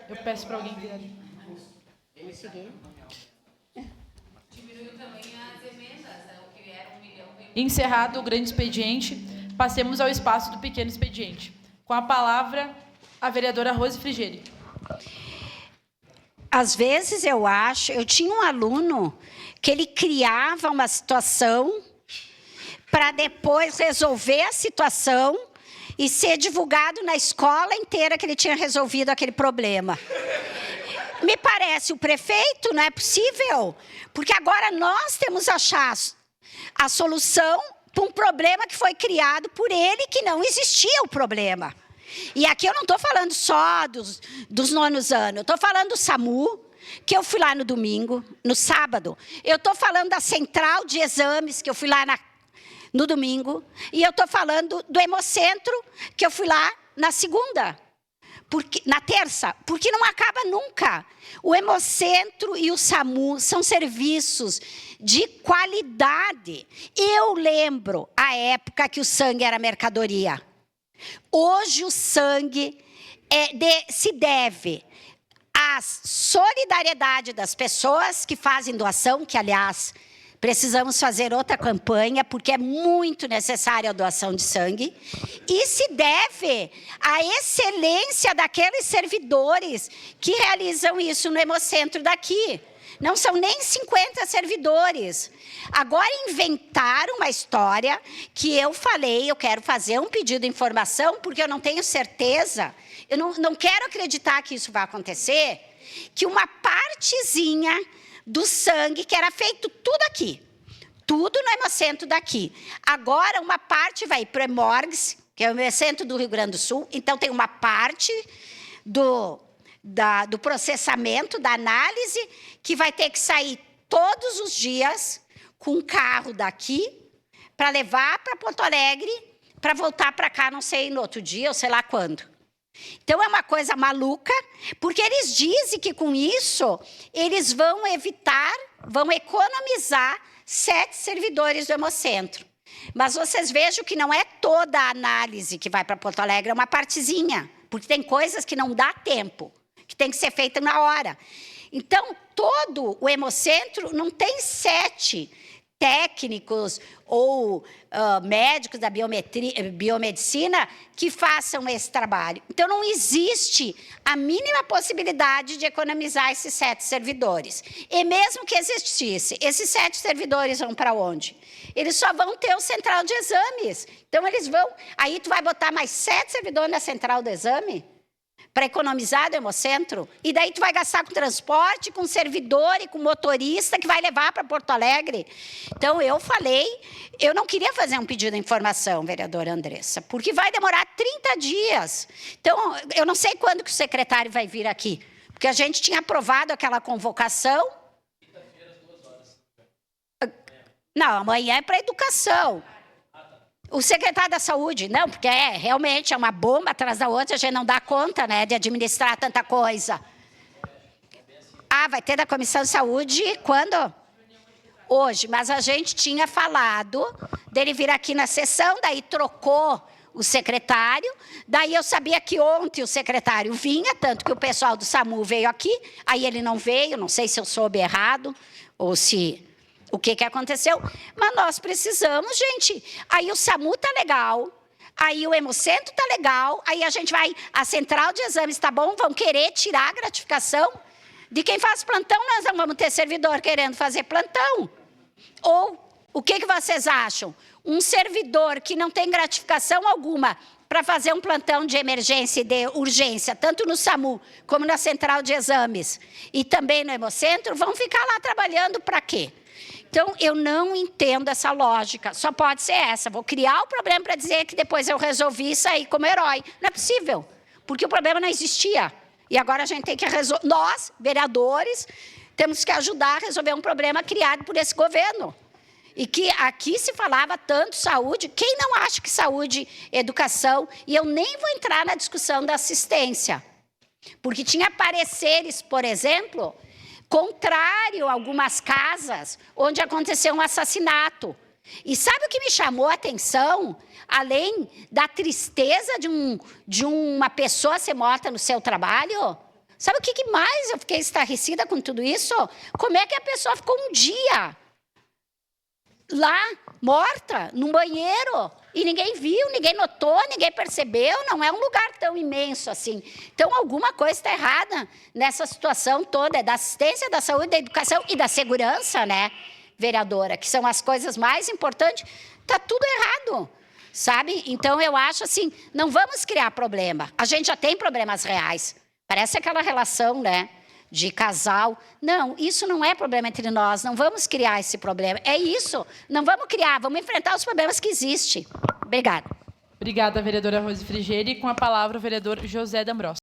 Eu peço para alguém vir ali. Diminuiu também as emendas, o que era 1 milhão. Encerrado o grande expediente, passemos ao espaço do pequeno expediente. Com a palavra, a vereadora Rose Frigeri. Às vezes eu tinha um aluno que ele criava uma situação para depois resolver a situação e ser divulgado na escola inteira que ele tinha resolvido aquele problema. Me parece o prefeito, não é possível, porque agora nós temos que achar a solução para um problema que foi criado por ele, que não existia o problema. E aqui eu não estou falando só dos nonos anos, eu estou falando do SAMU, que eu fui lá no domingo, no sábado. Eu estou falando da central de exames, que eu fui lá no domingo. E eu estou falando do Hemocentro, que eu fui lá na segunda, na terça, porque não acaba nunca. O Hemocentro e o SAMU são serviços de qualidade. Eu lembro a época que o sangue era mercadoria. Hoje o sangue se deve à solidariedade das pessoas que fazem doação, que, aliás, precisamos fazer outra campanha, porque é muito necessária a doação de sangue, e se deve à excelência daqueles servidores que realizam isso no Hemocentro daqui. Não são nem 50 servidores. Agora inventaram uma história que eu falei, eu quero fazer um pedido de informação, porque eu não tenho certeza, eu não quero acreditar que isso vai acontecer, que uma partezinha do sangue, que era feito tudo aqui, tudo no Hemocentro daqui. Agora uma parte vai para o Hemorgs, que é o Hemocentro do Rio Grande do Sul, então tem uma parte do processamento, da análise, que vai ter que sair todos os dias com um carro daqui para levar para Porto Alegre, para voltar para cá, não sei, no outro dia, ou sei lá quando. Então, é uma coisa maluca, porque eles dizem que, com isso, eles vão economizar 7 servidores do Hemocentro. Mas vocês vejam que não é toda a análise que vai para Porto Alegre, é uma partezinha, porque tem coisas que não dá tempo, que tem que ser feita na hora. Então, todo o Hemocentro não tem 7 técnicos ou médicos da biomedicina que façam esse trabalho. Então, não existe a mínima possibilidade de economizar esses 7 servidores. E mesmo que existisse, esses 7 servidores vão para onde? Eles só vão ter o central de exames. Então, eles vão... Aí, tu vai botar mais 7 servidores na central de exame? Para economizar do Hemocentro, e daí tu vai gastar com transporte, com servidor e com motorista que vai levar para Porto Alegre. Então, eu falei, eu não queria fazer um pedido de informação, vereadora Andressa, porque vai demorar 30 dias. Então, eu não sei quando que o secretário vai vir aqui, porque a gente tinha aprovado aquela convocação. Quinta-feira, às 2 horas. Não, amanhã é para educação. O secretário da Saúde, não, porque realmente é uma bomba atrás da outra, a gente não dá conta, né, de administrar tanta coisa. Ah, vai ter da Comissão de Saúde quando? Hoje, mas a gente tinha falado dele vir aqui na sessão, daí trocou o secretário, daí eu sabia que ontem o secretário vinha, tanto que o pessoal do SAMU veio aqui, aí ele não veio, não sei se eu soube errado, ou se... O que aconteceu? Mas nós precisamos, gente. Aí o SAMU está legal, aí o Hemocentro está legal, aí a gente vai... A central de exames está bom, vão querer tirar a gratificação de quem faz plantão, nós não vamos ter servidor querendo fazer plantão. Ou, o que vocês acham? Um servidor que não tem gratificação alguma para fazer um plantão de emergência e de urgência, tanto no SAMU como na central de exames, e também no Hemocentro, vão ficar lá trabalhando para quê? Então, eu não entendo essa lógica. Só pode ser essa. Vou criar o problema para dizer que depois eu resolvi sair como herói. Não é possível, porque o problema não existia. E agora a gente tem que resolver. Nós, vereadores, temos que ajudar a resolver um problema criado por esse governo. E que aqui se falava tanto saúde. Quem não acha que saúde, educação... E eu nem vou entrar na discussão da assistência. Porque tinha pareceres, por exemplo... contrário a algumas casas onde aconteceu um assassinato. E sabe o que me chamou a atenção? Além da tristeza de uma pessoa ser morta no seu trabalho, Sabe o que mais eu fiquei estarrecida com tudo isso? Como é que a pessoa ficou um dia lá, morta, num banheiro, e ninguém viu, ninguém notou, ninguém percebeu, não é um lugar tão imenso assim. Então, alguma coisa está errada nessa situação toda, da assistência, da saúde, da educação e da segurança, né, vereadora, que são as coisas mais importantes. Está tudo errado, sabe? Então, eu acho assim, não vamos criar problema. A gente já tem problemas reais. Parece aquela relação, né, de casal. Não, isso não é problema entre nós, não vamos criar esse problema. É isso, não vamos criar, vamos enfrentar os problemas que existem. Obrigada. Obrigada, vereadora Rose Frigieri. Com a palavra, o vereador José D'Ambrosio.